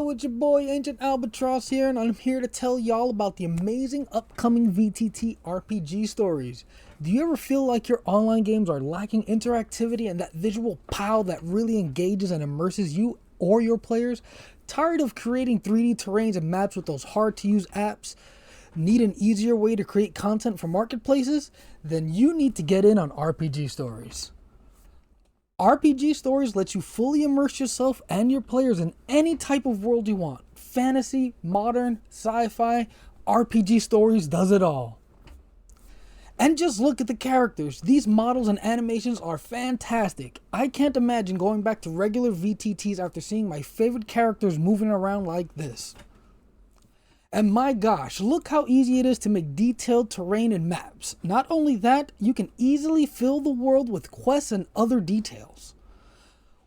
yo, it's your boy Ancient Albatross here, and I'm here to tell y'all about the amazing upcoming VTT RPG stories. Do you ever feel like your online games are lacking interactivity and that visual pow that really engages and immerses you or your players? Tired of creating 3D terrains and maps with those hard-to-use apps? Need an easier way to create content for marketplaces? Then you need to get in on RPG stories. RPG Stories lets you fully immerse yourself and your players in any type of world you want. Fantasy, modern, sci-fi, RPG Stories does it all. And just look at the characters. These models and animations are fantastic. I can't imagine going back to regular VTTs after seeing my favorite characters moving around like this. And my gosh, look how easy it is to make detailed terrain and maps. Not only that, you can easily fill the world with quests and other details.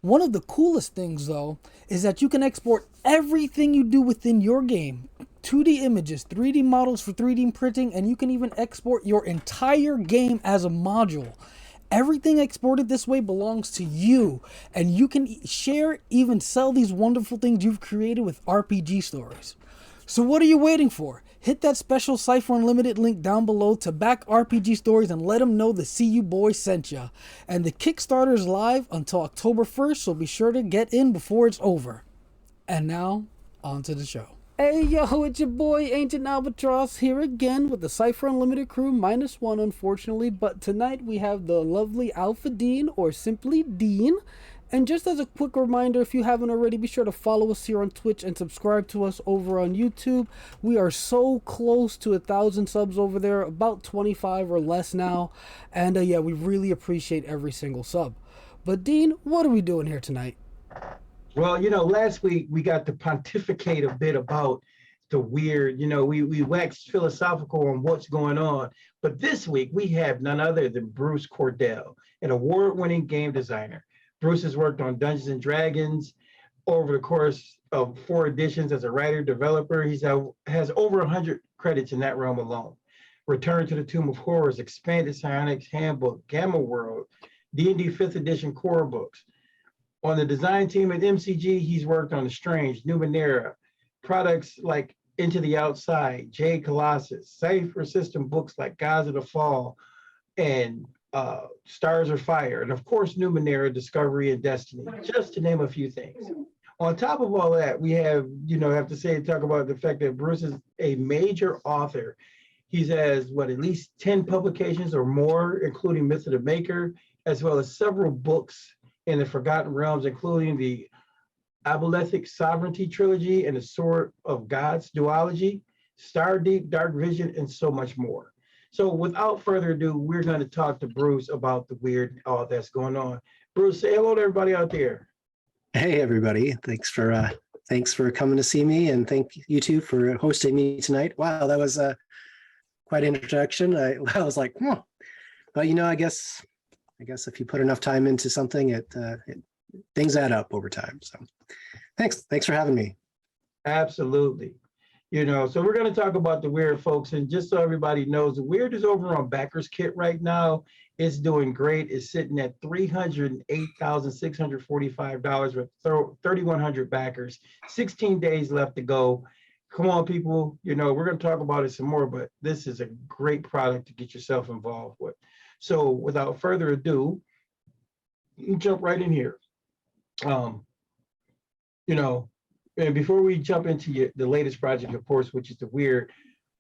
One of the coolest things though, is that you can export everything you do within your game. 2D images, 3D models for 3D printing, and you can even export your entire game as a module. Everything exported this way belongs to you, and you can share, even sell these wonderful things you've created with RPG stories. So what are you waiting for? Hit that special Cypher Unlimited link down below to back RPG Stories and let them know the CU Boy sent ya. And the Kickstarter is live until October 1st, so be sure to get in before it's over. And now, on to the show. Hey yo, it's your boy Ancient Albatross here again with the Cypher Unlimited crew -1 unfortunately, but tonight we have the lovely Alpha Dean, or simply Dean. And just as a quick reminder, if you haven't already, be sure to follow us here on Twitch and subscribe to us over on YouTube. We are so close to 1,000 subs over there, about 25 or less now. And yeah, we really appreciate every single sub. But Dean, what are we doing here tonight? Well, last week we got to pontificate a bit about the weird, we waxed philosophical on what's going on. But this week we have none other than Bruce Cordell, an award-winning game designer. Bruce has worked on Dungeons and Dragons over the course of 4 editions as a writer, developer. He has over 100 credits in that realm alone. Return to the Tomb of Horrors, Expanded Psionics Handbook, Gamma World, D&D 5th edition core books. On the design team at MCG, he's worked on The Strange, Numenera, products like Into the Outside, Jade Colossus, Cypher system books like Gods of the Fall, and Stars of Fire, and of course Numenera, Discovery, and Destiny, just to name a few things. On top of all that, we have talk about the fact that Bruce is a major author. He has at least 10 publications or more, including Myth of the Maker, as well as several books in the Forgotten Realms, including the Abolithic Sovereignty trilogy and the Sword of Gods duology, Stardeep, Dark Vision, and so much more. So without further ado, we're going to talk to Bruce about the weird, all that's going on. Bruce, say hello to everybody out there. Hey, everybody. Thanks for coming to see me, and thank you two for hosting me tonight. Wow, that was quite an introduction. I was like, well, I guess if you put enough time into something, things add up over time. So thanks for having me. Absolutely. So we're going to talk about the weird, folks, and just so everybody knows, the weird is over on Backerkit right now. It's doing great. It's sitting at $308,645 with 3,100 backers. 16 days left to go. Come on, people. We're going to talk about it some more, but this is a great product to get yourself involved with. So without further ado, you can jump right in here. And before we jump into the latest project, of course, which is the weird,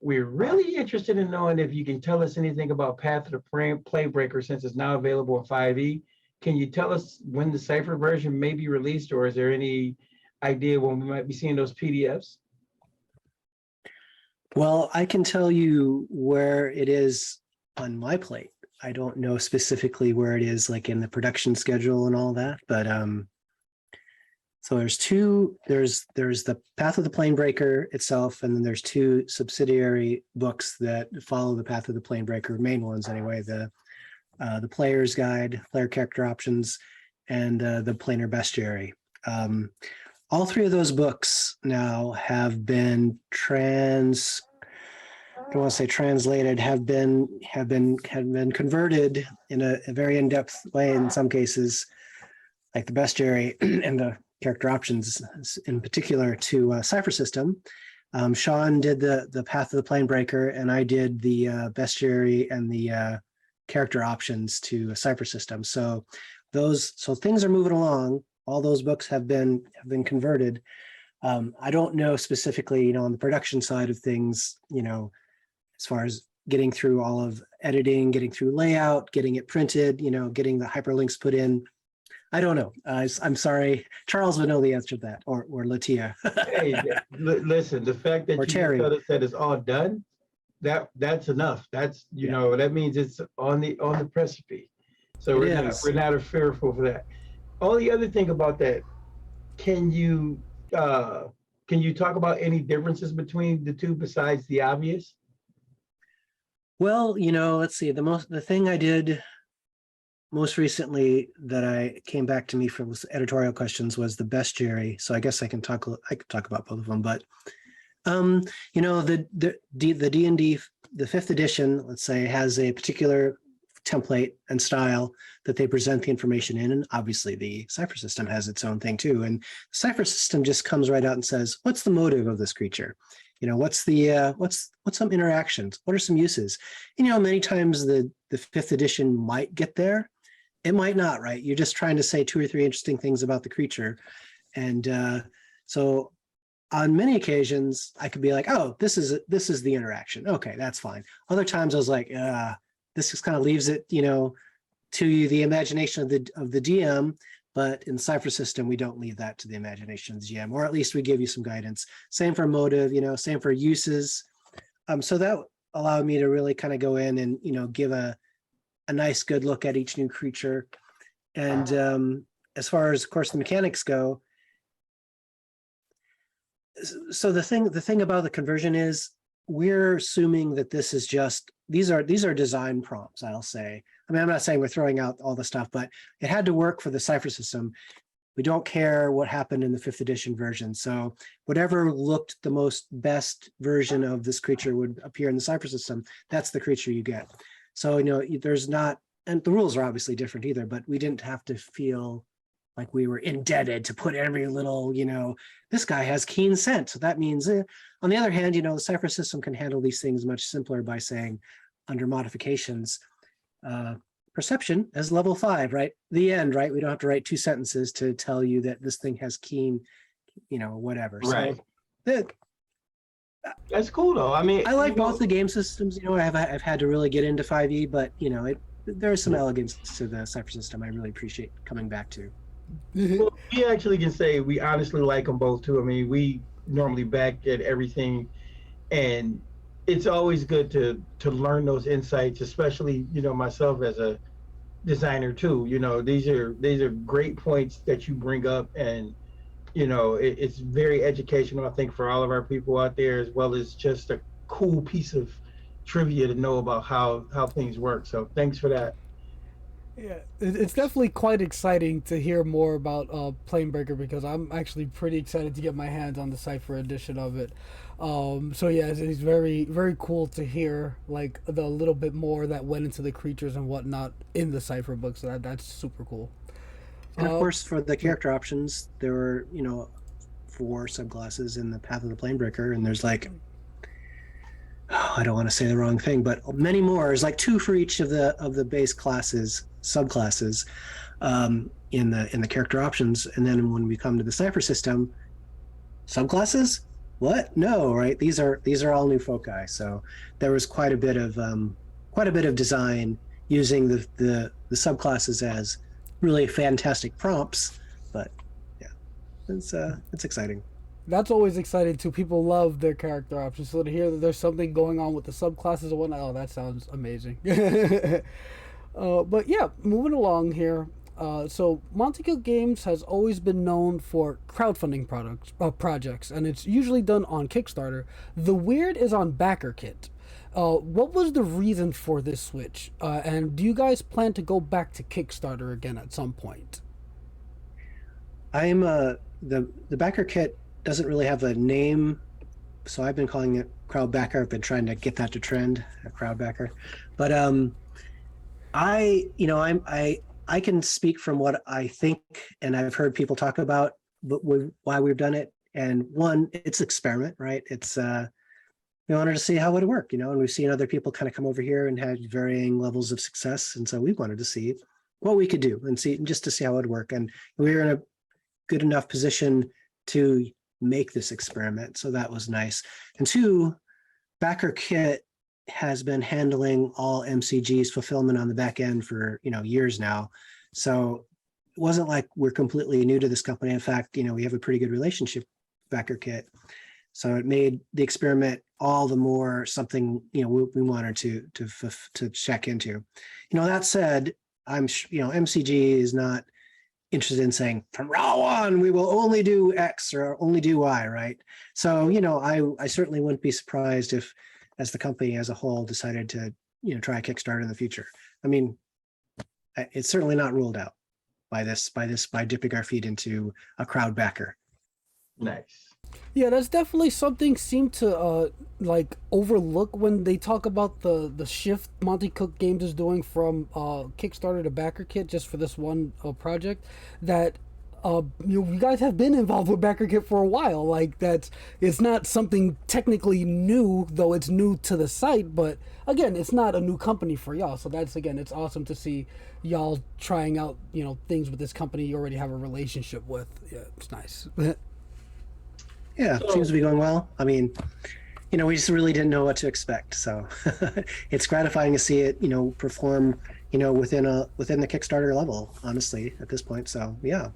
we're really interested in knowing if you can tell us anything about Path of the Planebreaker, since it's now available in 5e. Can you tell us when the Cypher version may be released, or is there any idea when we might be seeing those PDFs? Well, I can tell you where it is on my plate. I don't know specifically where it is, like in the production schedule and all that, but so there's the Path of the Planebreaker itself, and then there's 2 subsidiary books that follow the Path of the Planebreaker, main ones anyway, the Player's Guide, Player Character Options, and the Planar Bestiary. All 3 of those books now have been translated, have been converted in a very in-depth way in some cases, like the Bestiary and the character options, in particular to Cypher system. Sean did the Path of the Planebreaker, and I did the bestiary and the character options to a Cypher system. So things are moving along. All those books have been converted. I don't know specifically, on the production side of things, as far as getting through all of editing, getting through layout, getting it printed, getting the hyperlinks put in. I don't know. I'm sorry. Charles would know the answer to that, or Latia. Hey, listen, the fact that Or you Terry. tell us that it's all done, that's enough. That's, that means it's on the precipice. So we're not fearful for that. Only other thing about that, can you talk about any differences between the two besides the obvious? Well, let's see. The thing I did most recently that I came back to me for editorial questions was the bestiary. So I guess I could talk about both of them. But the D&D, the 5th edition, let's say, has a particular template and style that they present the information in, and obviously the Cypher system has its own thing too. And the Cypher system just comes right out and says, what's the motive of this creature? What's some interactions? What are some uses? Many times the 5th edition might get there. It might not, right? You're just trying to say 2 or 3 interesting things about the creature. And so on many occasions, I could be like, oh, this is the interaction. Okay, that's fine. Other times I was like, this just kind of leaves it, to the imagination of the DM. But in the Cypher system, we don't leave that to the imagination of the GM, or at least we give you some guidance. Same for motive, same for uses. So that allowed me to really kind of go in and, give a nice, good look at each new creature. And as far as, of course, the mechanics go, so the thing about the conversion is we're assuming that this is just, these are design prompts, I'll say. I mean, I'm not saying we're throwing out all the stuff, but it had to work for the Cypher system. We don't care what happened in the 5th edition version. So whatever looked the best version of this creature would appear in the Cypher system. That's the creature you get. So, there's not, and the rules are obviously different either, but we didn't have to feel like we were indebted to put every little, this guy has keen scent. So that means, on the other hand, the Cypher system can handle these things much simpler by saying, under modifications, perception as level 5, right? The end, right? We don't have to write 2 sentences to tell you that this thing has keen, whatever. Right. So that's cool though. I mean, I like both the game systems. I've had to really get into 5e, but there is some elegance to the Cypher system I really appreciate coming back to. Well, we actually can say we honestly like them both too. I mean, we normally back at everything, and it's always good to learn those insights, especially myself as a designer too. These are great points that you bring up, and it's very educational, I think, for all of our people out there, as well as just a cool piece of trivia to know about how things work. So thanks for that. Yeah, it's definitely quite exciting to hear more about Planebreaker, because I'm actually pretty excited to get my hands on the Cypher edition of it. So yeah, it's very, very cool to hear like the little bit more that went into the creatures and whatnot in the Cypher books. So that's super cool. And of course, for the character options, there were 4 subclasses in the Path of the Planebreaker, and there's like, I don't want to say the wrong thing, but many more. There's like 2 for each of the base classes, subclasses, in the character options. And then when we come to the Cypher system, subclasses? What? No, right? These are all new foci. So there was quite a bit of design using the subclasses as really fantastic prompts. But yeah, it's exciting. That's always exciting too. People love their character options, so to hear that there's something going on with the subclasses and whatnot, oh, that sounds amazing. But yeah, moving along here. So Monte Cook Games has always been known for crowdfunding projects, and it's usually done on Kickstarter. The weird is on Backerkit. What was the reason for this switch? And do you guys plan to go back to Kickstarter again at some point? I'm the Backerkit doesn't really have a name, so I've been calling it CrowdBacker. I've been trying to get that to trend, CrowdBacker. But I can speak from what I think, and I've heard people talk about why we've done it. And one, it's experiment, right? It's we wanted to see how it would work, and we've seen other people kind of come over here and had varying levels of success. And so we wanted to see what we could do and just to see how it would work. And we were in a good enough position to make this experiment. So that was nice. And two, Backerkit has been handling all MCG's fulfillment on the back end for, years now. So it wasn't like we're completely new to this company. In fact, we have a pretty good relationship with Backerkit. So it made the experiment all the more something, we wanted to check into. That said, MCG is not interested in saying from now on we will only do X or only do Y, right? So I certainly wouldn't be surprised if, as the company as a whole, decided to try a Kickstarter in the future. I mean, it's certainly not ruled out by dipping our feet into a CrowdBacker. Nice. Yeah, that's definitely something seem to overlook when they talk about the shift Monte Cook Games is doing from Kickstarter to Backerkit just for this one project. That you guys have been involved with Backerkit for a while. Like it's not something technically new, though it's new to the site. But again, it's not a new company for y'all. So it's awesome to see y'all trying out things with this company you already have a relationship with. Yeah, it's nice. Yeah, seems to be going well. I mean, we just really didn't know what to expect. So it's gratifying to see it, perform, within the Kickstarter level, honestly, at this point. So, yeah.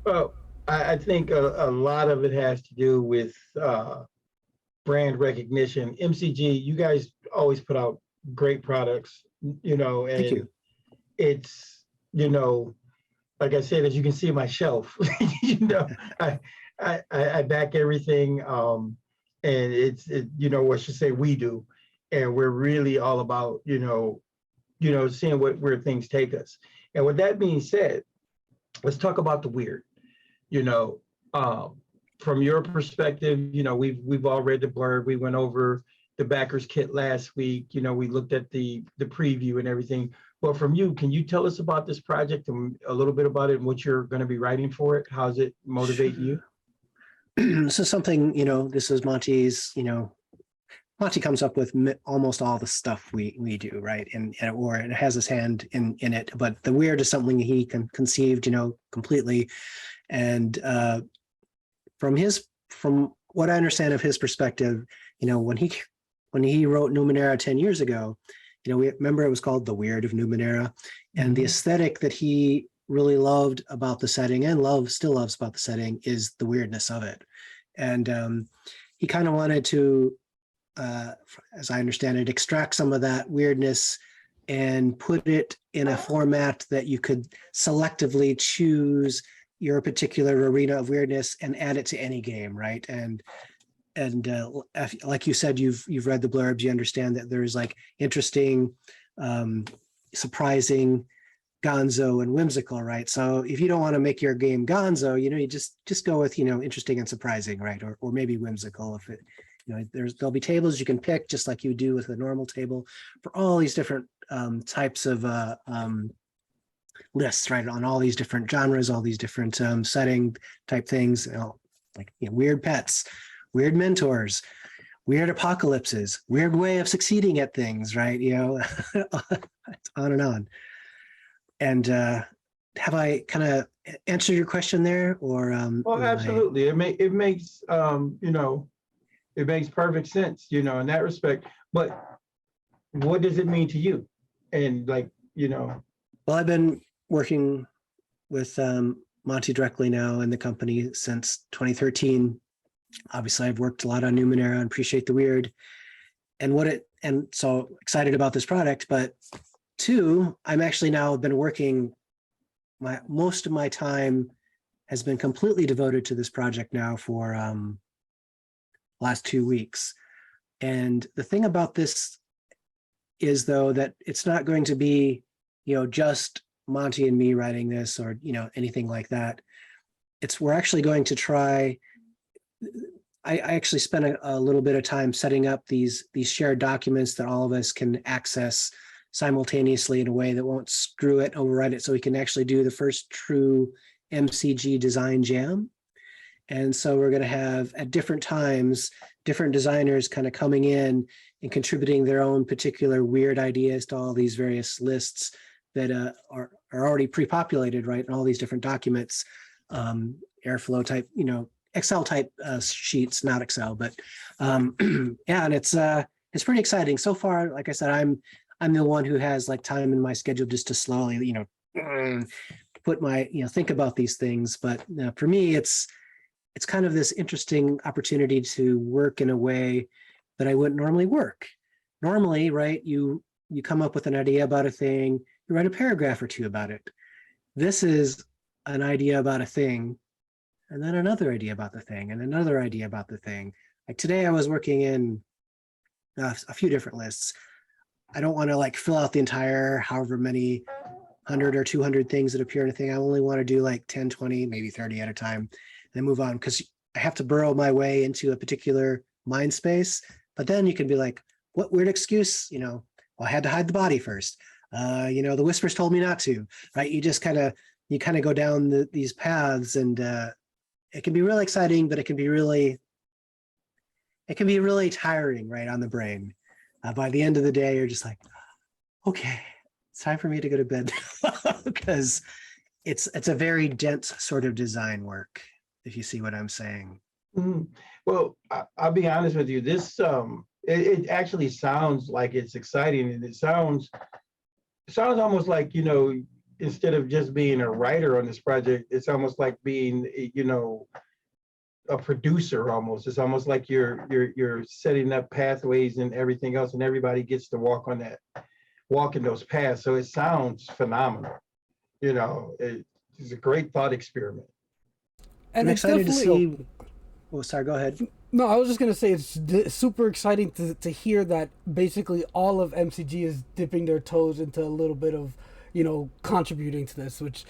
Well, I think a lot of it has to do with brand recognition. MCG, you guys always put out great products, and Thank you. It's, like I said, as you can see my shelf, I back everything, and it's what should say we do, and we're really all about seeing where things take us. And with that being said, let's talk about the weird. From your perspective, we've all read the blurb. We went over the backers kit last week. We looked at the preview and everything. But from you, can you tell us about this project and a little bit about it and what you're going to be writing for it? How does it motivate you? This is something, this is Monty's, Monty comes up with almost all the stuff we do, right? Or it has his hand in it, but the weird is something he conceived, completely. And from what I understand of his perspective, when he wrote Numenera 10 years ago, we remember it was called The Weird of Numenera, and the aesthetic that he really loved about the setting and still loves about the setting is the weirdness of it. And he kind of wanted to, as I understand it, extract some of that weirdness and put it in a format that you could selectively choose your particular arena of weirdness and add it to any game, right? And like you said, you've read the blurbs, you understand that there's interesting, surprising, gonzo and whimsical, right? So if you don't want to make your game gonzo, you just go with interesting and surprising, right? Or maybe whimsical. If it, there'll be tables you can pick just like you do with a normal table for all these different types of lists, right? On all these different genres, all these different setting type things, weird pets, weird mentors, weird apocalypses, weird way of succeeding at things, right? It's on and on. And have I kind of answered your question there, or? Well, absolutely. It makes it makes perfect sense, in that respect. But what does it mean to you? And Well, I've been working with Monty directly now in the company since 2013. Obviously, I've worked a lot on Numenera and appreciate the weird, and so excited about this product. But two, I'm actually now been working. Most of my time has been completely devoted to this project now for last 2 weeks. And the thing about this is, though, that it's not going to be, just Monty and me writing this or, anything like that. We're actually going to try. I actually spent a little bit of time setting up these shared documents that all of us can access simultaneously in a way that won't screw it, override it, so we can actually do the first true MCG Design Jam. And so we're going to have at different times, different designers kind of coming in and contributing their own particular weird ideas to all these various lists that are already pre-populated, right? And all these different documents, Airflow type, Excel type sheets, not Excel, but yeah, and it's pretty exciting. So far, like I said, I'm the one who has like time in my schedule just to slowly, put my, think about these things. But for me, it's kind of this interesting opportunity to work in a way that I wouldn't normally work. Normally, right, you come up with an idea about a thing, you write a paragraph or two about it. This is an idea about a thing, and then another idea about the thing, and another idea about the thing. Like today I was working in a few different lists. I don't want to like fill out the entire however many 100 or 200 things that appear in a thing. I only want to do like 10, 20, maybe 30 at a time. Then move on, because I have to burrow my way into a particular mind space. But then you can be like, what weird excuse, well, I had to hide the body first. The whispers told me not to, right? You just kind of go down these paths, and it can be really exciting, but it can be really tiring, right, on the brain. By the end of the day, you're just like, okay, it's time for me to go to bed, because it's a very dense sort of design work, if you see what I'm saying. Mm-hmm. Well, I'll be honest with you. This it actually sounds like it's exciting, and it sounds almost like, instead of just being a writer on this project, it's almost like being, a producer almost. It's almost like you're setting up pathways and everything else, and everybody gets to walk in those paths. So it sounds phenomenal. It's a great thought experiment. And I'm excited to see. Oh, sorry, go ahead. No, I was just going to say it's super exciting to hear that basically all of MCG is dipping their toes into a little bit of, contributing to this, which,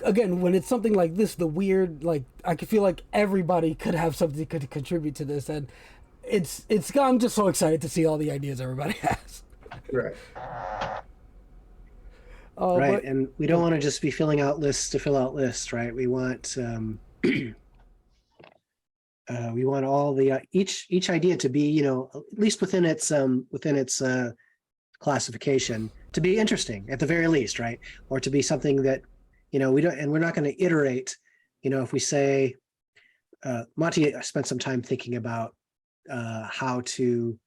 again, when it's something like this, the weird, like, I could feel like everybody could have something to contribute to this. And I'm just so excited to see all the ideas everybody has. Right. Right. And we don't want to just be filling out lists to fill out lists, right? We want, we want all the each idea to be, at least within its classification, to be interesting at the very least, right? Or to be something that, we don't, and we're not going to iterate. If we say, Monty spent some time thinking about how to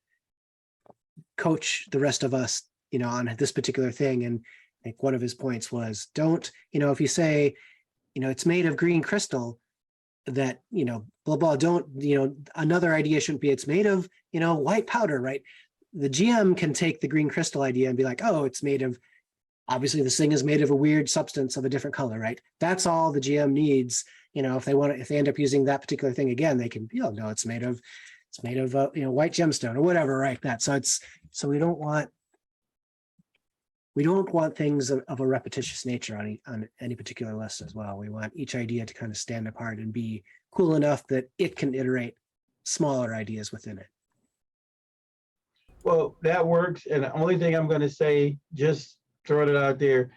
coach the rest of us, on this particular thing, and like one of his points was, don't, if you say, it's made of green crystal, that, blah, blah, don't, another idea shouldn't be, it's made of, white powder, right? The GM can take the green crystal idea and be like, oh, it's made of, obviously this thing is made of a weird substance of a different color, right? That's all the GM needs. If they end up using that particular thing again, they can, no, it's made of white gemstone or whatever, right? So we don't want things of a repetitious nature on any particular list as well. We want each idea to kind of stand apart and be cool enough that it can iterate smaller ideas within it. Well, that works. And the only thing I'm going to say, just throwing it out there,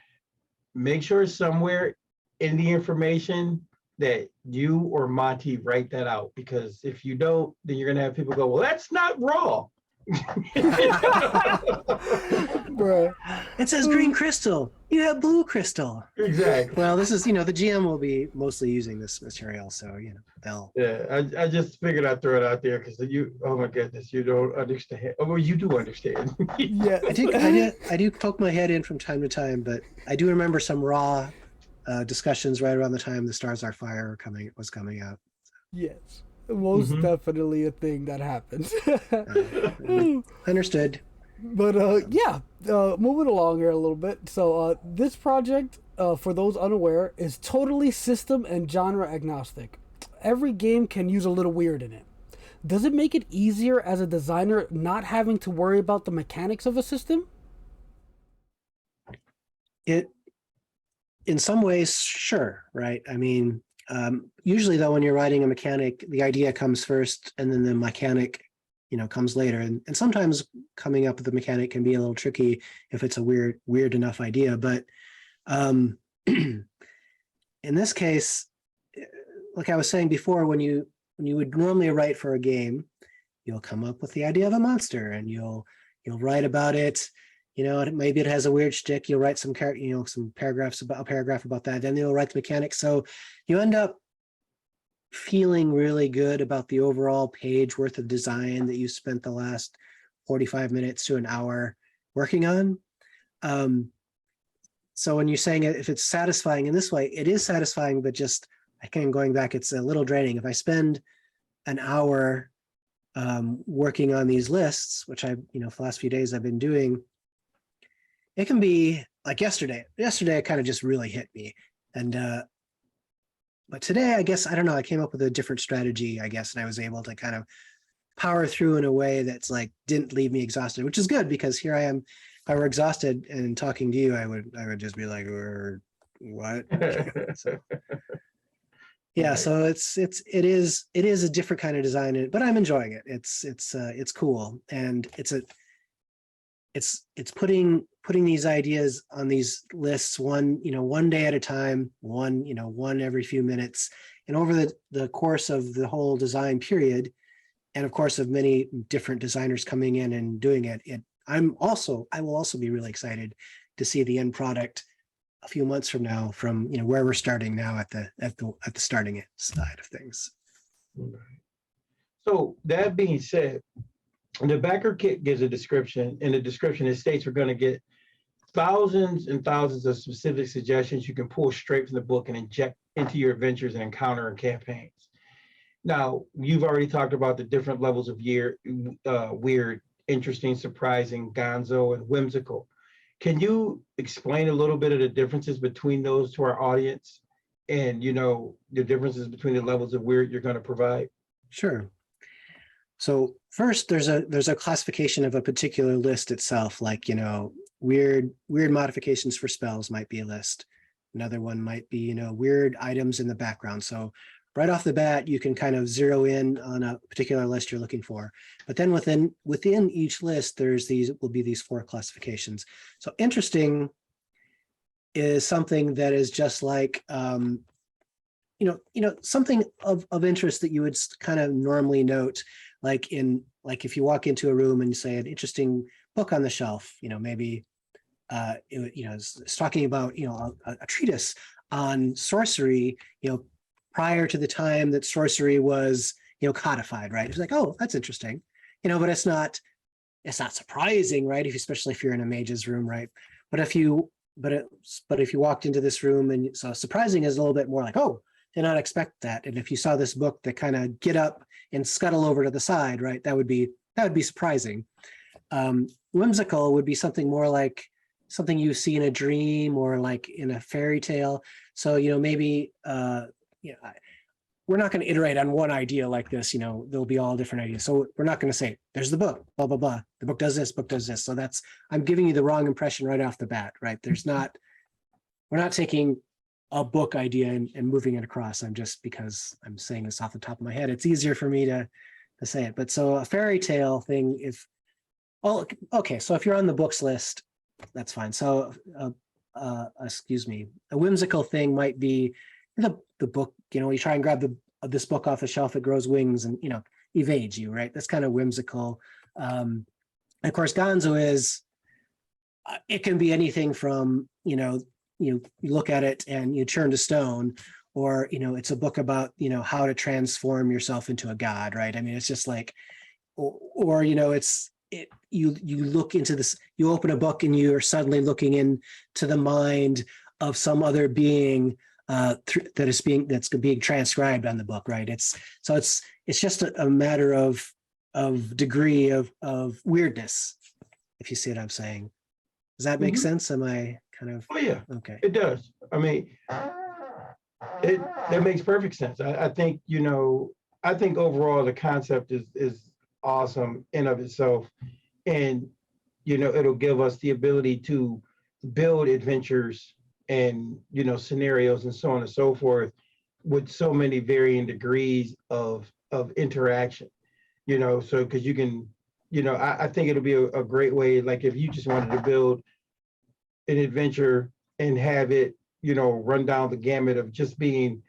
make sure somewhere in the information that you or Monty write that out, because if you don't, then you're going to have people go, well, that's not raw. Bruh. It says green crystal. You have blue crystal. Exactly. Well, this is, the GM will be mostly using this material, so they'll. Yeah, I just figured I'd throw it out there because oh my goodness, you don't understand. Oh, well, you do understand. Yeah, I do poke my head in from time to time, but I do remember some raw discussions right around the time the Stars Are Fire was coming out. Yes, most definitely a thing that happens. Understood. But moving along here a little bit. So this project, for those unaware, is totally system and genre agnostic. Every game can use a little weird in it. Does it make it easier as a designer not having to worry about the mechanics of a system? In some ways, sure, right? I mean, usually though, when you're writing a mechanic, the idea comes first and then the mechanic comes later. And sometimes coming up with the mechanic can be a little tricky if it's a weird enough idea. But in this case, like I was saying before, when you would normally write for a game, you'll come up with the idea of a monster and you'll write about it. Maybe it has a weird shtick. You'll write some some paragraphs about a paragraph about that. Then you'll write the mechanics. So you end up feeling really good about the overall page worth of design that you spent the last 45 minutes to an hour working on. So when you're saying if it's satisfying in this way, it is satisfying, but just again, going back, it's a little draining. If I spend an hour working on these lists, which for the last few days I've been doing, it can be like yesterday. Yesterday, it kind of just really hit me. But today, I guess, I don't know, I came up with a different strategy, I guess, and I was able to kind of power through in a way that's like, didn't leave me exhausted, which is good because here I am. If I were exhausted and talking to you, I would just be like, what? So, yeah, so it is a different kind of design, but I'm enjoying it. It's cool, and it's putting these ideas on these lists one day at a time, one every few minutes, and over the course of the whole design period, and of course of many different designers coming in and doing it. I will also be really excited to see the end product a few months from now, from where we're starting now at the starting side of things. So that being said, the Backerkit gives a description. In the description, it states we're going to get thousands and thousands of specific suggestions you can pull straight from the book and inject into your adventures and encounter and campaigns. Now, you've already talked about the different levels of weird, interesting, surprising, gonzo, and whimsical. Can you explain a little bit of the differences between those to our audience, and the differences between the levels of weird you're going to provide? Sure. So first, there's a classification of a particular list itself, like weird modifications for spells might be a list. Another one might be weird items in the background. So right off the bat, you can kind of zero in on a particular list you're looking for. But then within each list, will be these 4 classifications. So interesting is something that is just like something of interest that you would kind of normally note, like if you walk into a room and you say an interesting book on the shelf, maybe it's talking about a treatise on sorcery, prior to the time that sorcery was codified, right? It's like, oh, that's interesting, but it's not surprising, right? Especially if you're in a mage's room, right? But if you walked into this room, and so surprising is a little bit more like, oh, did not expect that. And if you saw this book that kind of get up and scuttle over to the side, right, that would be surprising. Whimsical would be something more like something you see in a dream or like in a fairy tale. So maybe we're not going to iterate on one idea like this. There'll be all different ideas. So we're not going to say, there's the book, blah blah blah. The book does this, book does this. So I'm giving you the wrong impression right off the bat, right? We're not taking a book idea and moving it across. Because I'm saying this off the top of my head, it's easier for me to say it. But so a fairy tale thing, so if you're on the books list, that's fine. So a whimsical thing might be the book, you try and grab this book off the shelf, it grows wings and evades you, right? That's kind of whimsical. And of course, gonzo is it can be anything from you look at it and you turn to stone, or it's a book about how to transform yourself into a god, right? I mean, it's just like, or you look into this, you open a book and you are suddenly looking into the mind of some other being that's being transcribed on the book, right? It's just a matter of degree of weirdness, if you see what I'm saying. Does that make sense? Am I kind of? Oh yeah. Okay. It does. I mean, that makes perfect sense. I think overall the concept is awesome in of itself, and it'll give us the ability to build adventures and scenarios and so on and so forth with so many varying degrees of interaction. So because you can, I think it'll be a great way, like if you just wanted to build an adventure and have it run down the gamut of just being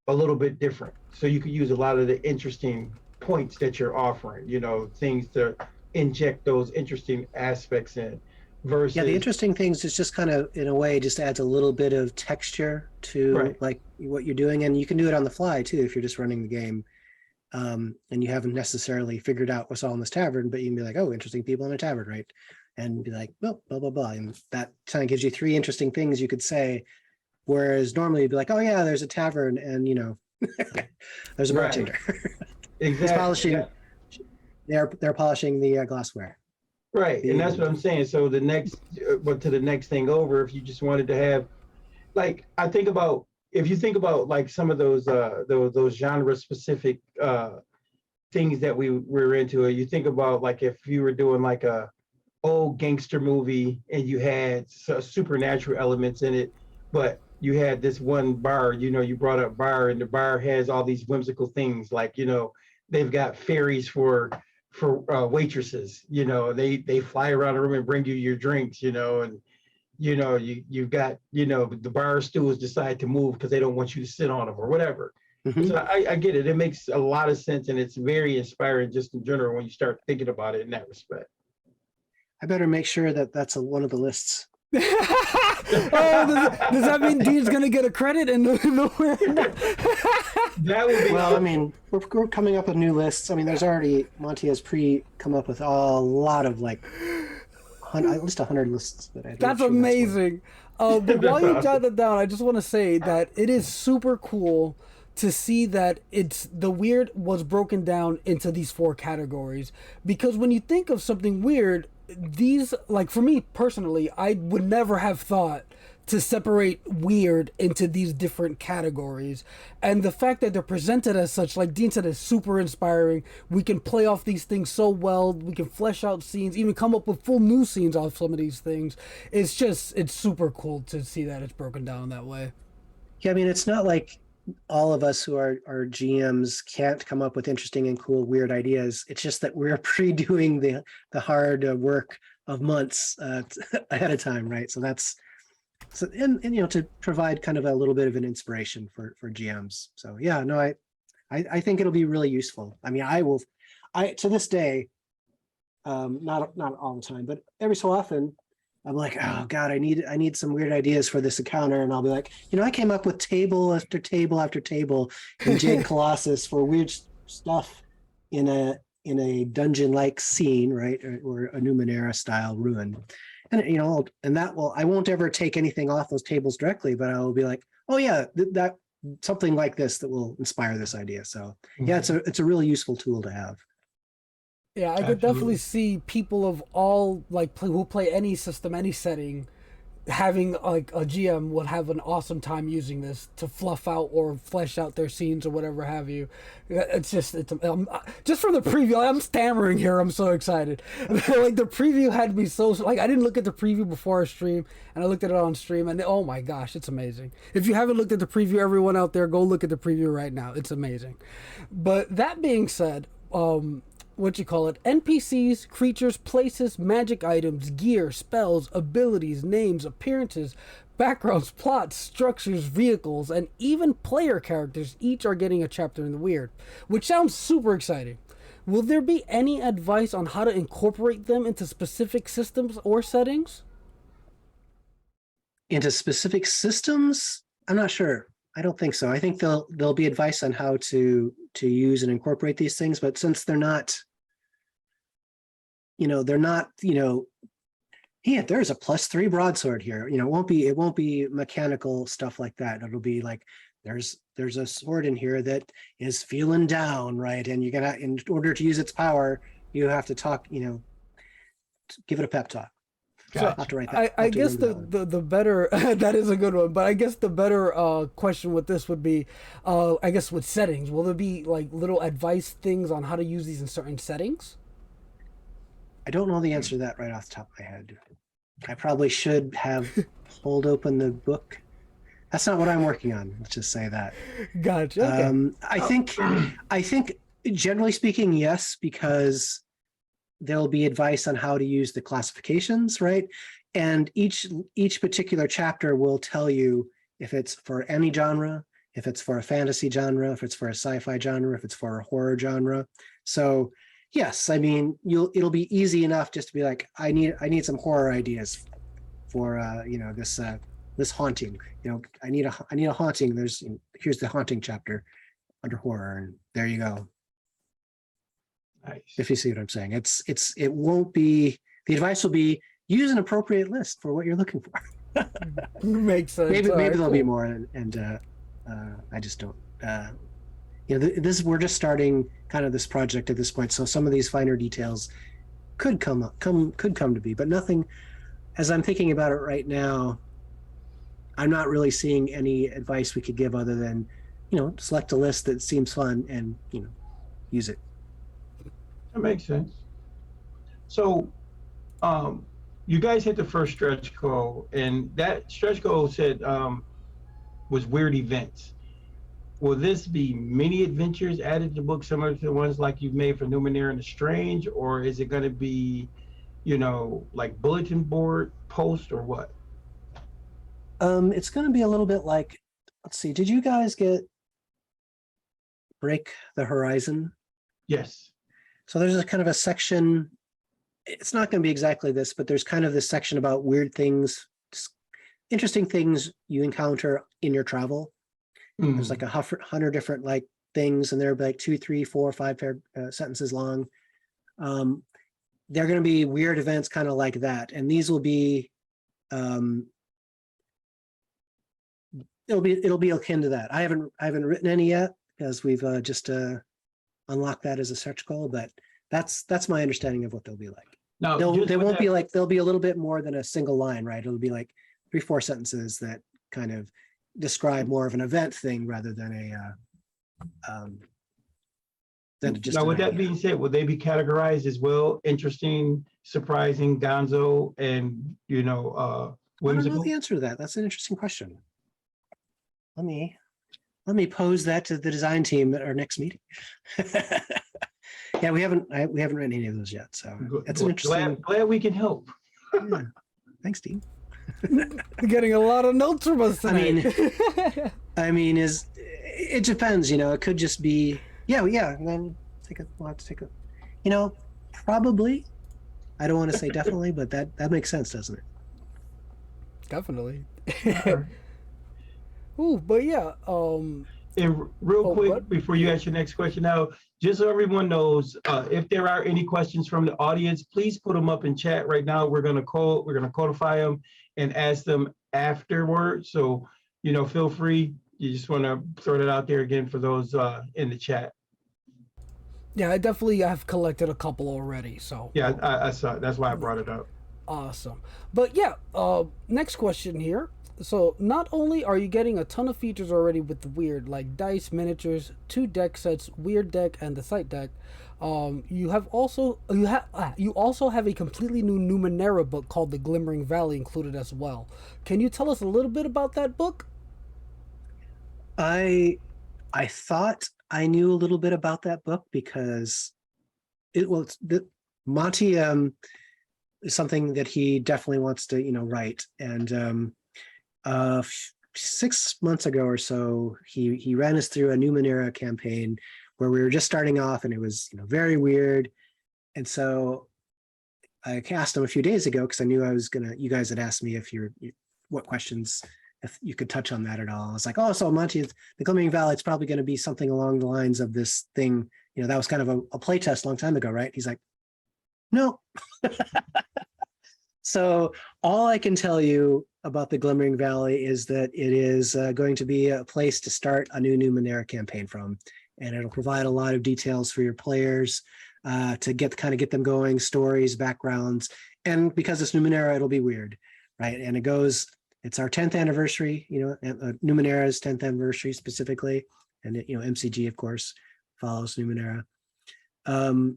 a little bit different. So you could use a lot of the interesting points that you're offering, things to inject those interesting aspects in versus. Yeah, the interesting things is just kind of, in a way, just adds a little bit of texture to like what you're doing. And you can do it on the fly too, if you're just running the game. And you haven't necessarily figured out what's all in this tavern, but you can be like, oh, interesting people in a tavern, right? And be like, well, blah, blah, blah. And that kind of gives you 3 interesting things you could say. Whereas normally you'd be like, oh yeah, there's a tavern and there's a bartender. Exactly. Polishing, they're polishing the glassware. Right. And that's what I'm saying. So the next thing over, if you just wanted to have, like, if you think about like some of those genre specific things that we were into, you think about like if you were doing like a old gangster movie and you had supernatural elements in it, but you had this one bar, you brought up bar, and the bar has all these whimsical things like, they've got fairies for waitresses, they fly around the room and bring you your drinks, and you've got, the bar stools decide to move because they don't want you to sit on them or whatever. Mm-hmm. So I get it. It makes a lot of sense, and it's very inspiring just in general when you start thinking about it in that respect. I better make sure that that's one of the lists. Does that mean Dean's gonna get a credit and that would be well. I mean, we're coming up with new lists. I mean, there's already Monte has come up with a lot of like at least 100 lists that I do. That's amazing. But while you jot that down, I just want to say that it is super cool to see that the weird was broken down into these 4 categories, because when you think of something weird, these, like for me personally, I would never have thought to separate weird into these different categories. And the fact that they're presented as such, like Dean said, is super inspiring. We can play off these things so well. We can flesh out scenes, even come up with full new scenes off some of these things. It's super cool to see that it's broken down that way. Yeah, I mean, it's not like all of us who are GMs can't come up with interesting and cool, weird ideas. It's just that we're pre-doing the hard work of months ahead of time, right? So and to provide kind of a little bit of an inspiration for GMs. So yeah, no, I think it'll be really useful. I mean, I to this day, not all the time, but every so often, I'm like, oh God, I need some weird ideas for this encounter. And I'll be like, I came up with table after table after table in Jade Colossus for weird stuff in a dungeon-like scene, right? Or a Numenera style ruin. And I won't ever take anything off those tables directly, but I will be like, oh yeah, that something like this that will inspire this idea. So yeah, it's a really useful tool to have. Yeah, I could definitely see people of all who play any system, any setting, having like a GM would have an awesome time using this to fluff out or flesh out their scenes or whatever have you. It's just from the preview, I'm stammering here. I'm so excited. Like the preview had me so like I didn't look at the preview before our stream, and I looked at it on stream, and oh my gosh, it's amazing. If you haven't looked at the preview, everyone out there, go look at the preview right now. It's amazing. But that being said, NPCs, creatures, places, magic items, gear, spells, abilities, names, appearances, backgrounds, plots, structures, vehicles, and even player characters each are getting a chapter in the weird, which sounds super exciting. Will there be any advice on how to incorporate them into specific systems or settings? Into specific systems? I'm not sure. I don't think so. I think there'll be advice on how to use and incorporate these things, but since they're not, yeah, there's a +3 broadsword here. It won't be mechanical stuff like that. It'll be like there's a sword in here that is feeling down, right? And in order to use its power, you have to talk, give it a pep talk. Gotcha. I guess the better that is a good one, but I guess the better question with this would be, I guess with settings, will there be like little advice things on how to use these in certain settings? I don't know the answer to that right off the top of my head. I probably should have pulled open the book. That's not what I'm working on. Let's just say that. Gotcha. Okay. I think generally speaking, yes, because there'll be advice on how to use the classifications, right? And each particular chapter will tell you if it's for any genre, if it's for a fantasy genre, if it's for a sci-fi genre, if it's for a horror genre. So yes, I mean, it'll be easy enough just to be like, I need some horror ideas for this haunting. I need a haunting. Here's the haunting chapter under horror, and there you go. Nice. If you see what I'm saying, it won't be, the advice will be use an appropriate list for what you're looking for. Makes sense. Maybe All right, there'll be cool. more, and I just don't. We're just starting kind of this project at this point, so some of these finer details could come to be, but nothing. As I'm thinking about it right now, I'm not really seeing any advice we could give other than, select a list that seems fun and use it. That makes sense. So, you guys hit the first stretch goal, and that stretch goal said was weird events. Will this be mini adventures added to the book, similar to the ones like you've made for Numenera and the Strange, or is it going to be, like bulletin board post or what? It's going to be a little bit like, let's see, did you guys get Break the Horizon? Yes. So there's a kind of a section, it's not going to be exactly this, but there's kind of this section about weird things, interesting things you encounter in your travel. There's like 100 different like things, and they're like 2, 3, 4, 5 sentences long. They're going to be weird events kind of like that, and these will be it'll be akin to that. I haven't written any yet because we've just unlocked that as a stretch goal, but that's my understanding of what they'll be like. No, they won't be like, they'll be a little bit more than a single line, right? It'll be like 3, 4 sentences that kind of describe more of an event thing rather than just. Now, with that being said, will they be categorized as well? Interesting, surprising, gonzo, and whimsical? I don't know the answer to that. That's an interesting question. Let me pose that to the design team at our next meeting. Yeah, we haven't written any of those yet, so that's an interesting. Glad we can help. Yeah. Thanks, Dean. Getting a lot of notes from us tonight. I mean, it depends. It could just be and then we'll have to take a. Probably. I don't want to say definitely, but that makes sense, doesn't it? Definitely. Ooh, but yeah. And real quick, before you ask your next question, now, just so everyone knows, if there are any questions from the audience, please put them up in chat right now. We're gonna codify them and ask them afterwards. So, feel free. You just want to throw it out there again for those in the chat. Yeah, I definitely have collected a couple already. So yeah, I saw it. That's why I brought it up. Awesome. But yeah, next question here. So not only are you getting a ton of features already with the weird, like dice, miniatures, 2 deck sets, weird deck, and the site deck, you also have a completely new Numenera book called the Glimmering Valley included as well. Can you tell us a little bit about that book? I thought I knew a little bit about that book because Monty is something that he definitely wants to write, and 6 months ago or so he ran us through a Numenera campaign where we were just starting off, and it was very weird. And so I asked him a few days ago because I knew you guys had asked me what questions, if you could touch on that at all. I was like, oh, so Monty, the Glimmering Valley, it's probably going to be something along the lines of this thing. That was kind of a play test a long time ago, right? He's like, no. So all I can tell you about the Glimmering Valley is that it is going to be a place to start a new Numenera campaign from, and it'll provide a lot of details for your players to get them going, stories, backgrounds, and because it's Numenera, it'll be weird, right? And it's our 10th anniversary, Numenera's 10th anniversary specifically, and MCG of course follows Numenera.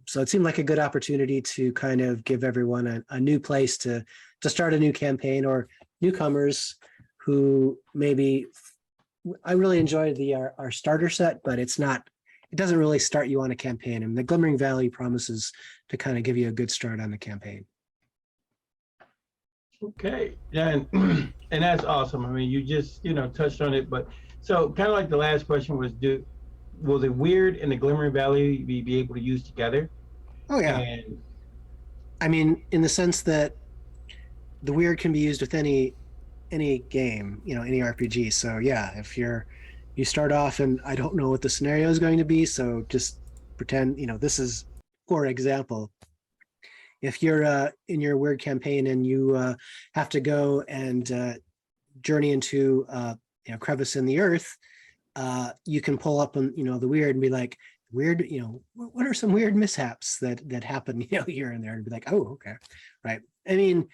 So it seemed like a good opportunity to kind of give everyone a new place to start a new campaign, or newcomers who maybe. I really enjoyed our starter set, but it doesn't really start you on a campaign, and the Glimmering Valley promises to kind of give you a good start on the campaign. Okay, and and that's awesome. I mean, you just touched on it, but so kind of like the last question was, will the weird and the Glimmering Valley be able to use together? Oh yeah. And I mean, in the sense that the weird can be used with any game, any RPG. So yeah, if you start off and I don't know what the scenario is going to be, so just pretend, this is, for example, if you're in your weird campaign and you have to go and journey into crevice in the earth, you can pull up on the weird and be like, weird, what are some weird mishaps that happen here and there, and be like, oh, okay, right. I mean,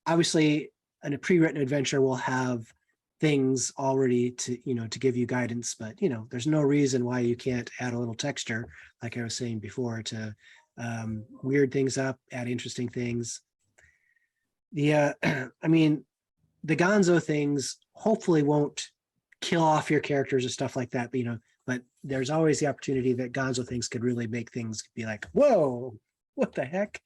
obviously in a pre-written adventure will have things already to give you guidance, but there's no reason why you can't add a little texture, like I was saying before, to weird things up, add interesting things. The I mean, the gonzo things hopefully won't kill off your characters or stuff like that, but there's always the opportunity that gonzo things could really make things be like, whoa, what the heck.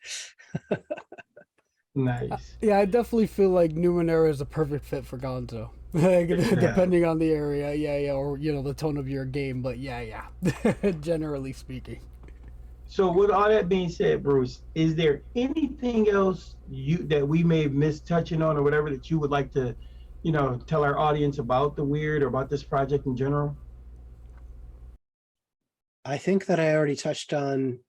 nice. Yeah, I definitely feel like Numenera is a perfect fit for Gonzo. Like, depending on the area, yeah, or the tone of your game, but yeah, generally speaking. So with all that being said, Bruce, is there anything else that we may have missed touching on or whatever that you would like to, tell our audience about the weird or about this project in general? I think that I already touched on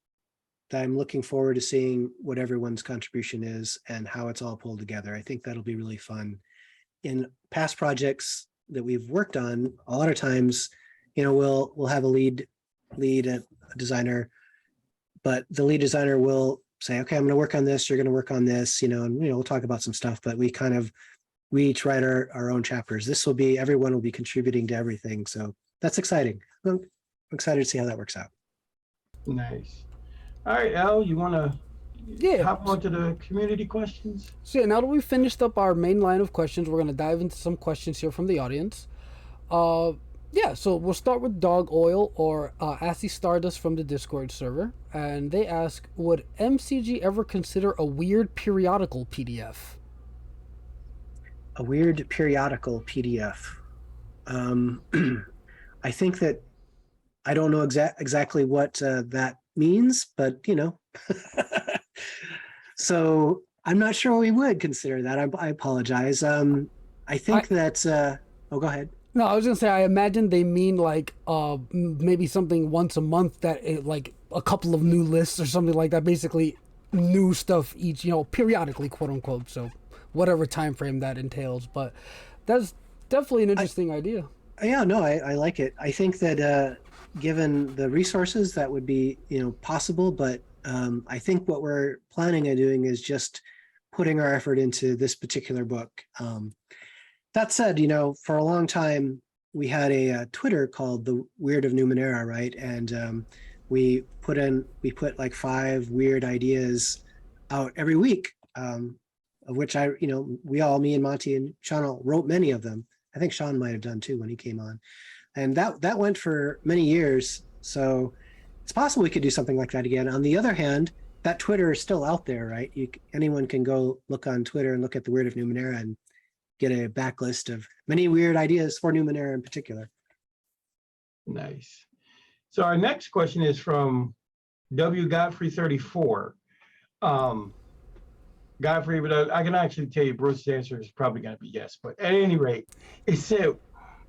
that. I'm looking forward to seeing what everyone's contribution is and how it's all pulled together. I think that'll be really fun. In past projects that we've worked on, a lot of times, we'll have a lead designer, but the lead designer will say, okay, I'm going to work on this, you're going to work on this, and we'll talk about some stuff, but we each write our own chapters. Everyone will be contributing to everything. So that's exciting. I'm excited to see how that works out. Nice. All right, Al, you want to Yeah. hop onto the community questions? So yeah, now that we've finished up our main line of questions, we're gonna dive into some questions here from the audience. Uh, yeah, so we'll start with Dog Oil or Assy Stardust from the Discord server, and they ask, would MCG ever consider a weird periodical PDF? A weird periodical PDF. I think that I don't know exactly what that means, but so I'm not sure we would consider that. I apologize. I think that. Oh, go ahead. No, I was gonna say I imagine they mean like maybe something once a month like a couple of new lists or something like that. Basically, new stuff each periodically, quote unquote. So whatever time frame that entails, but that's definitely an interesting idea. Yeah, no, I like it. I think that given the resources, that would be possible, but I think what we're planning on doing is just putting our effort into this particular book. That said, for a long time we had a Twitter called the Weird of Numenera, right? And we put like 5 weird ideas out every week, of which me and Monty and Sean wrote many of them. I think Sean might have done too when he came on, and that went for many years. So it's possible we could do something like that again. On the other hand, that Twitter is still out there, right? Anyone can go look on Twitter and look at the Weird of Numenera and get a backlist of many weird ideas for Numenera in particular. Nice. So our next question is from W Godfrey 34. Godfrey, but I can actually tell you Bruce's answer is probably going to be yes. But at any rate, it said,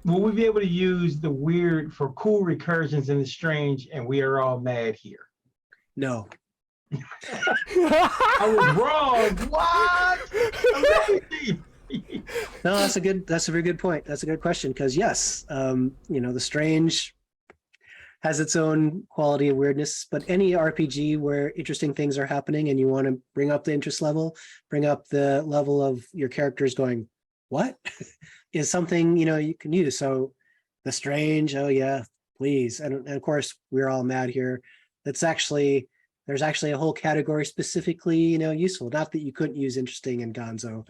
will we be able to use the weird for cool recursions in the strange and we are all mad here? No. I was wrong. What? Amazing. No, that's a very good point. That's a good question, because yes, the strange has its own quality of weirdness, but any RPG where interesting things are happening and you want to bring up the interest level, bring up the level of your characters going, what? Is something you can use. So the strange, oh yeah, please. And of course we're all mad here. There's actually a whole category specifically useful. Not that you couldn't use interesting and gonzo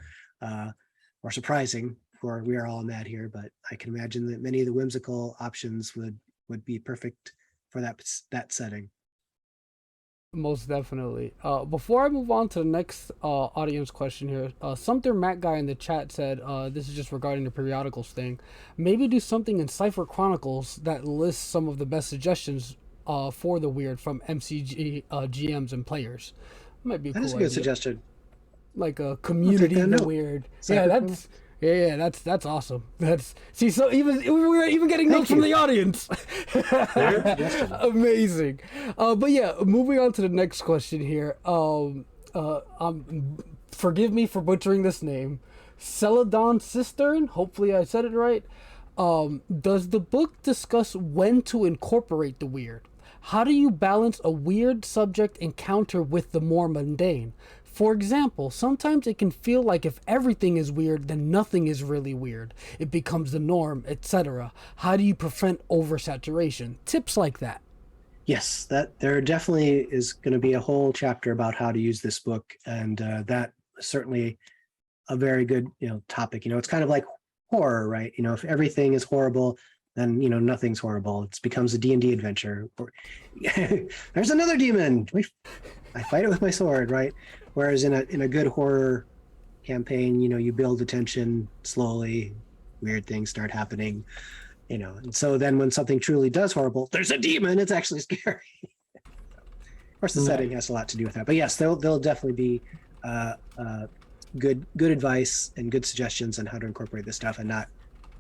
or surprising for we are all mad here, but I can imagine that many of the whimsical options would be perfect for that setting. Most definitely. Before I move on to the next audience question here, something Matt guy in the chat said, this is just regarding the periodicals thing. Maybe do something in Cypher Chronicles that lists some of the best suggestions for the weird from MCG GMs and players. Might be a That is cool a good idea. suggestion. Like a I'll take community that the note. weird. Cypher That's that's awesome. That's see, so even we're even getting Thank notes from you. the audience. Suggestion. Amazing. But yeah, moving on to the next question here. Forgive me for butchering this name. Celadon Cistern. Hopefully I said it right. Does the book discuss when to incorporate the weird? How do you balance a weird subject encounter with the more mundane? For example, sometimes it can feel like if everything is weird, then nothing is really weird. It becomes the norm, etc. How do you prevent oversaturation? Tips like that. Yes, that there definitely is going to be a whole chapter about how to use this book, and that is certainly a very good topic. It's kind of like horror, right? If everything is horrible, then nothing's horrible. It becomes a D&D adventure. There's another demon. I fight it with my sword, right? Whereas in a good horror campaign, you build the tension slowly, weird things start happening, and so then when something truly does horrible, there's a demon, it's actually scary. Of course, the setting has a lot to do with that. But yes, there'll definitely be good advice and good suggestions on how to incorporate this stuff, and not,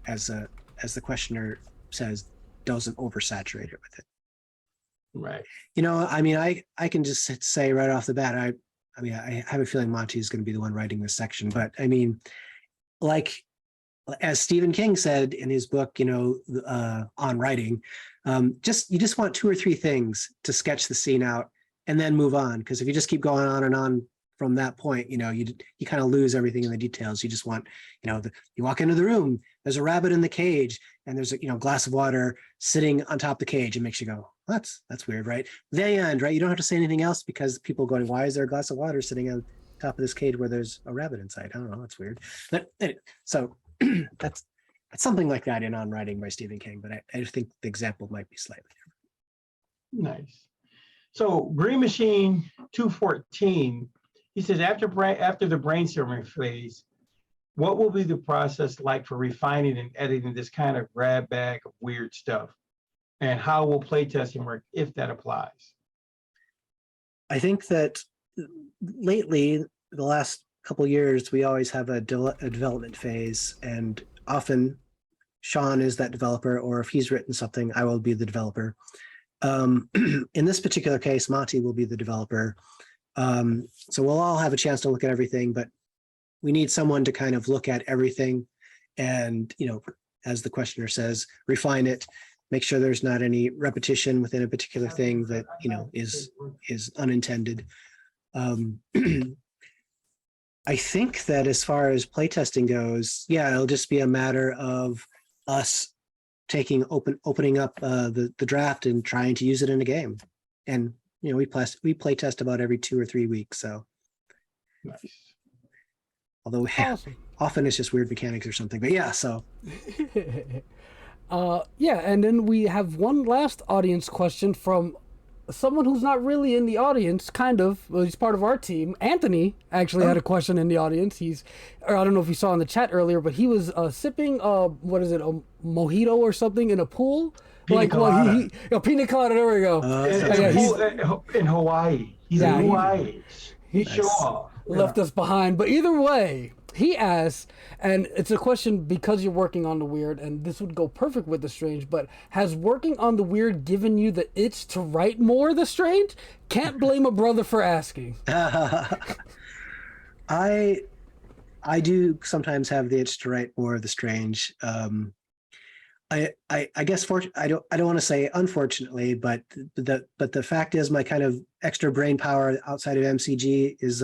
as the questioner says, doesn't oversaturate it with it. Right. I can just say right off the bat, I have a feeling Monty is going to be the one writing this section, but like as Stephen King said in his book, on writing, you just want 2 or 3 things to sketch the scene out and then move on. Because if you just keep going on and on from that point, you kind of lose everything in the details. You just want, you walk into the room, there's a rabbit in the cage, and there's a glass of water sitting on top of the cage. It makes you go, that's weird, right? The end, right? You don't have to say anything else because people are going, why is there a glass of water sitting on top of this cage where there's a rabbit inside? I don't know, that's weird. But anyway, so that's something like that in On Writing by Stephen King, but I think the example might be slightly different. Nice. So Green Machine 214, he says, after the brainstorming phase, what will be the process like for refining and editing this kind of grab bag of weird stuff? And how will playtesting work if that applies? I think that lately, the last couple of years, we always have a development phase, and often Sean is that developer, or if he's written something, I will be the developer. In this particular case, Monty will be the developer. So we'll all have a chance to look at everything, but we need someone to kind of look at everything and, as the questioner says, refine it, make sure there's not any repetition within a particular thing that, is unintended. I think that as far as playtesting goes, it'll just be a matter of us opening up the draft and trying to use it in a game. And we play test about every 2 or 3 weeks. So nice. Although often it's just weird mechanics or something, but yeah. So and then we have one last audience question from someone who's not really in the audience, kind of. Well, he's part of our team. Anthony actually had a question in the audience. I don't know if you saw in the chat earlier, but he was sipping a mojito or something in a pool. Pina colada. Pina colada. There we go. In Hawaii. He's in Hawaii. He left us behind. But either way, he asked, and it's a question because you're working on the weird, and this would go perfect with the strange, but has working on the weird given you the itch to write more of the strange? Can't blame a brother for asking. I do sometimes have the itch to write more of the strange. I guess I don't want to say unfortunately, but the fact is my kind of extra brain power outside of MCG is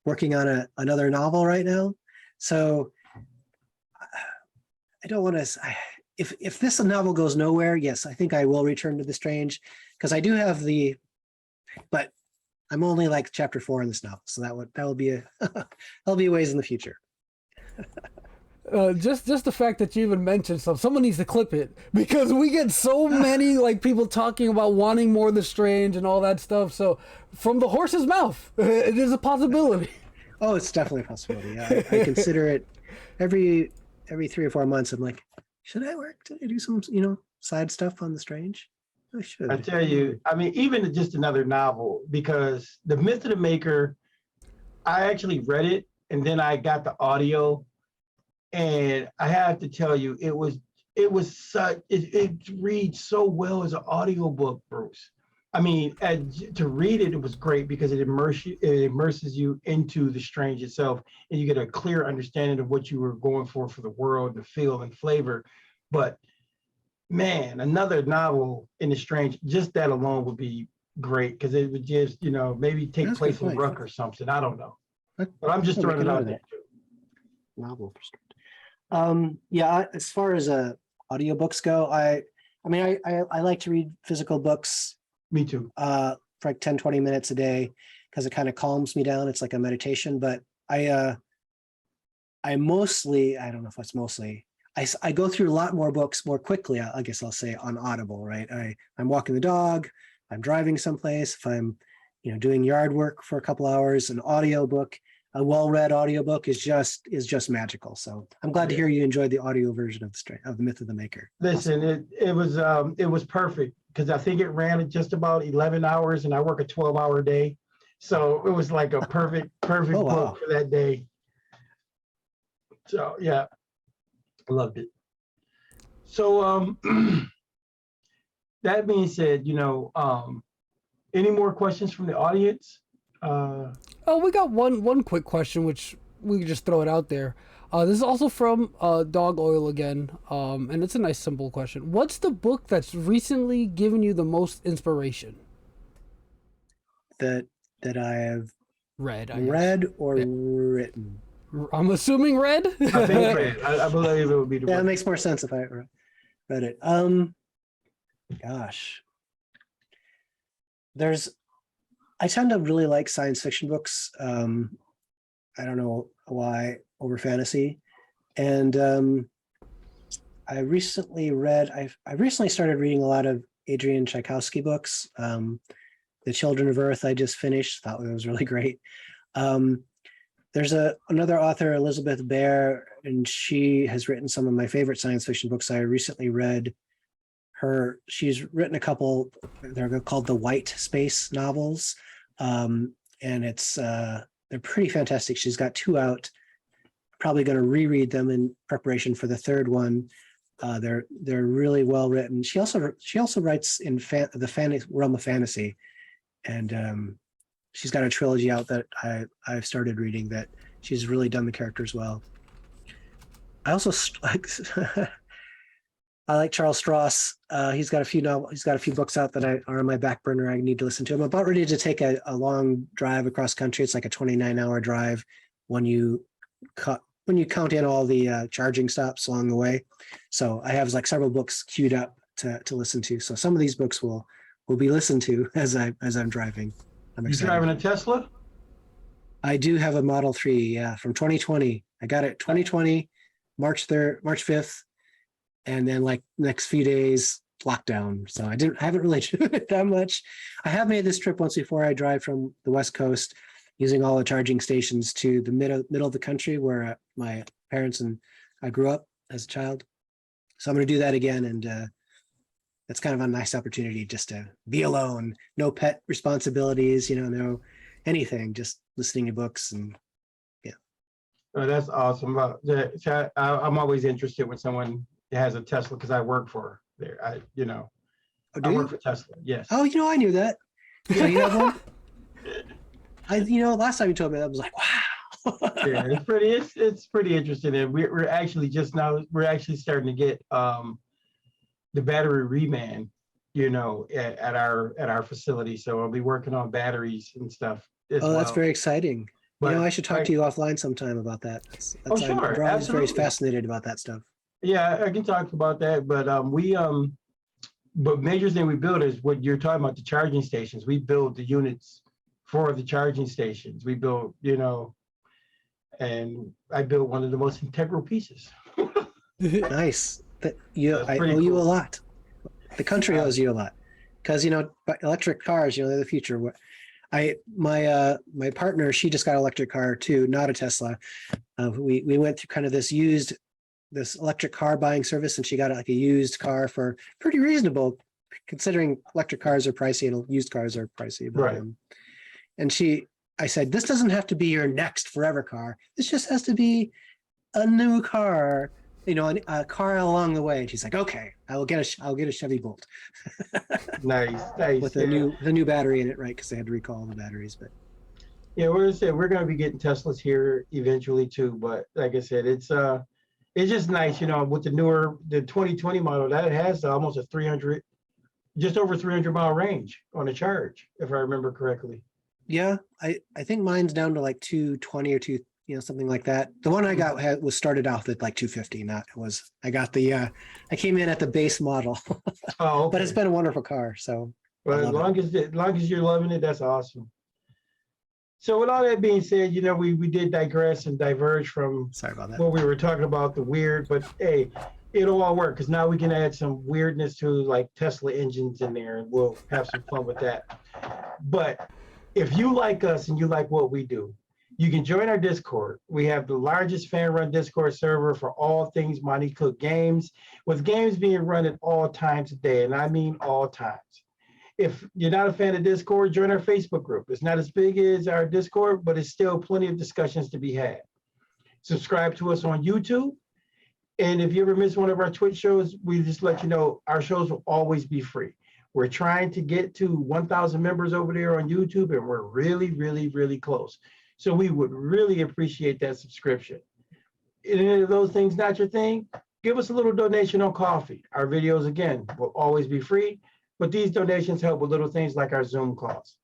working on another novel right now. So I don't want to. If this novel goes nowhere, yes, I think I will return to the strange, because I do have but I'm only like chapter 4 in this novel, so that will be that'll be a ways in the future. Just the fact that you even mentioned stuff, someone needs to clip it because we get so many like people talking about wanting more of the strange and all that stuff. So from the horse's mouth, it is a possibility. Oh, it's definitely a possibility. I consider it every 3 or 4 months. I'm like, should I do some side stuff on the strange? I should. I tell you, I mean, even just another novel, because The Myth of the Maker, I actually read it and then I got the audio, and I have to tell you, it reads so well as an audiobook, Bruce. I mean, to read it, it was great because it immerses you into the strange itself, and you get a clear understanding of what you were going for the world, the feel and flavor. But man, another novel in the strange, just that alone would be great, because it would just, maybe take That's place a good in point. Ruck or something. I don't know. But I'm just throwing it out there. Novel. Yeah, as far as audiobooks go, I like to read physical books Me too. for like 10-20 minutes a day because it kind of calms me down. It's like a meditation. But I mostly, I don't know if it's mostly, I go through a lot more books more quickly, I guess I'll say, on Audible, right? I'm walking the dog, I'm driving someplace, if I'm doing yard work for a couple hours, an audiobook, a well-read audiobook is just magical. So I'm glad to hear you enjoyed the audio version of the Myth of the Maker. Listen, awesome. it was perfect because I think it ran at just about 11 hours, and I work a 12-hour day. So it was like a perfect Oh, wow. book for that day. So yeah, I loved it. So that being said, any more questions from the audience? Oh, we got one quick question, which we could just throw it out there. This is also from Dog Oil again, and it's a nice simple question. What's the book that's recently given you the most inspiration? That I have Read or Yeah. written. I'm assuming read. I think read. I believe it would be the Yeah, it word. makes more sense if I read it. Gosh, I tend to really like science fiction books. I don't know why, over fantasy. And I recently started reading a lot of Adrian Tchaikovsky books. The Children of Earth I just finished, thought it was really great. There's another author, Elizabeth Bear, and she has written some of my favorite science fiction books. I recently read she's written a couple, they're called the White Space novels. And they're pretty fantastic. She's got 2 out, probably going to reread them in preparation for the 3rd one. They're really well written. She also writes in the realm of fantasy, and she's got a trilogy out that I've started reading that she's really done the characters well. I also I like Charles Stross. He's got a few books out that are on my back burner. I need to listen to. I'm about ready to take a long drive across country. It's like a 29-hour drive when you count in all the charging stops along the way. So I have like several books queued up to listen to. So some of these books will be listened to as I'm driving. I'm excited. You driving a Tesla? I do have a Model 3, yeah, from 2020. I got it 2020, March 5th. And then like next few days, lockdown. So I haven't really driven it that much. I have made this trip once before. I drive from the West Coast using all the charging stations to the middle of the country where my parents and I grew up as a child. So I'm going to do that again. And that's kind of a nice opportunity just to be alone, no pet responsibilities, no anything, just listening to books and yeah. Oh, that's awesome. I'm always interested when someone has a Tesla because I work for there. I work for Tesla. Yes. Oh, I knew that. So you have one? Last time you told me that, I was like, wow. Yeah, it's pretty interesting. And we're actually starting to get the battery reman, at our facility. So I'll be working on batteries and stuff. That's very exciting. But I should talk to you offline sometime about that. Sure. I'm always very fascinated about that stuff. Yeah, I can talk about that, but but major thing we build is what you're talking about, the charging stations. We build the units for the charging stations. We build, and I built one of the most integral pieces. Nice. That you, That's I pretty owe you a cool. lot. The country owes you a lot because electric cars, they're the future. My partner, she just got an electric car too, not a Tesla. We went through kind of this electric car buying service, and she got like a used car for pretty reasonable, considering electric cars are pricey and used cars are pricey. But, Right. and I said, this doesn't have to be your next forever car. This just has to be a new car, a car along the way. And she's like, okay, I'll get a Chevy Bolt Nice, nice. with Yeah. the new battery in it, right? Because they had to recall the batteries. But Yeah, we're gonna be getting Teslas here eventually too. But like I said, it's just nice, with the 2020 model that has almost a 300, just over 300-mile range on a charge, if I remember correctly. yeah, I think mine's down to like 220 or something like that. The one I got was started off at like 250. I came in at the base model, Oh, but okay. it's been a wonderful car. So Well, as long as you're loving it, that's awesome. So with all that being said, we did digress and diverge from sorry about that. what we were talking about, the weird, but hey, it'll all work because now we can add some weirdness to like Tesla engines in there and we'll have some fun with that. But if you like us and you like what we do, you can join our Discord. We have the largest fan-run Discord server for all things Monte Cook Games, with games being run at all times a day, and I mean all times. If you're not a fan of Discord, join our Facebook group. It's not as big as our Discord, but it's still plenty of discussions to be had. Subscribe to us on YouTube. And if you ever miss one of our Twitch shows, we just let you know our shows will always be free. We're trying to get to 1,000 members over there on YouTube, and we're really, really, really close. So we would really appreciate that subscription. If any of those things not your thing, give us a little donation on Coffee. Our videos, again, will always be free, but these donations help with little things like our Zoom calls.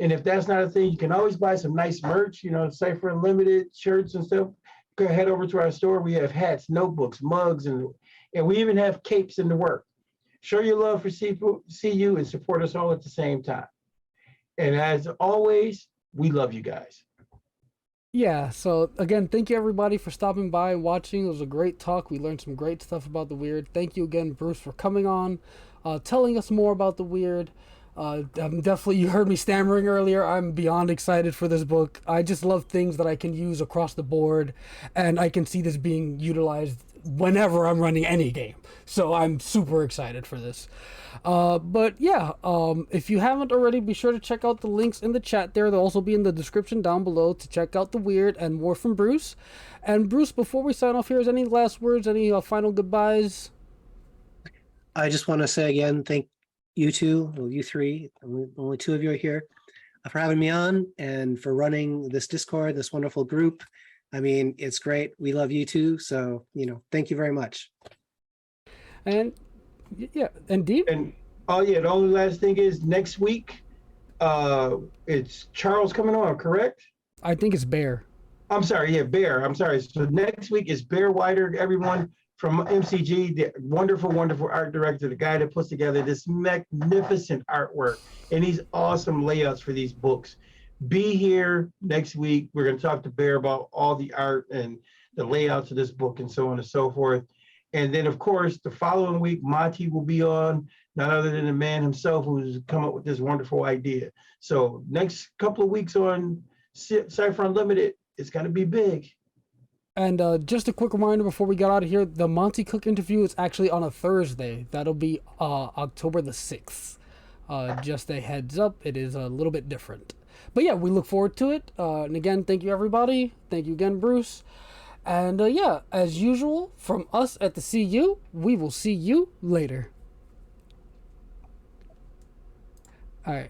And if that's not a thing, you can always buy some nice merch, Cypher Unlimited shirts and stuff. Go head over to our store. We have hats, notebooks, mugs, and we even have capes in the work. Show your love for CU and support us all at the same time. And as always, we love you guys. Yeah, so again, thank you everybody for stopping by and watching. It was a great talk. We learned some great stuff about the weird. Thank you again, Bruce, for coming on, telling us more about the weird. I'm definitely, you heard me stammering earlier. I'm beyond excited for this book. I just love things that I can use across the board, and I can see this being utilized whenever I'm running any game. So I'm super excited for this. But yeah, if you haven't already, be sure to check out the links in the chat there. They'll also be in the description down below to check out the weird and more from Bruce. And Bruce, before we sign off here, is any last words, any final goodbyes? I just want to say again, thank you two, well, you three, only two of you are here, for having me on and for running this Discord, this wonderful group. I mean, it's great. We love you too. So, thank you very much. And yeah, and Dean? And oh yeah, the only last thing is next week, it's Charles coming on, correct? I think it's Bear. I'm sorry, yeah, Bear. I'm sorry. So next week is Bear Wider, everyone from MCG, the wonderful, wonderful art director, the guy that puts together this magnificent artwork and these awesome layouts for these books. Be here next week. We're going to talk to Bear about all the art and the layouts of this book and so on and so forth. And then, of course, the following week, Monty will be on, none other than the man himself who's come up with this wonderful idea. So next couple of weeks on Cypher Unlimited, it's going to be big. And just a quick reminder before we get out of here, the Monte Cook interview is actually on a Thursday. That'll be October the 6th. Just a heads up, it is a little bit different. But yeah, we look forward to it. And again, thank you everybody. Thank you again, Bruce. And yeah, as usual, from us at the CU, we will see you later.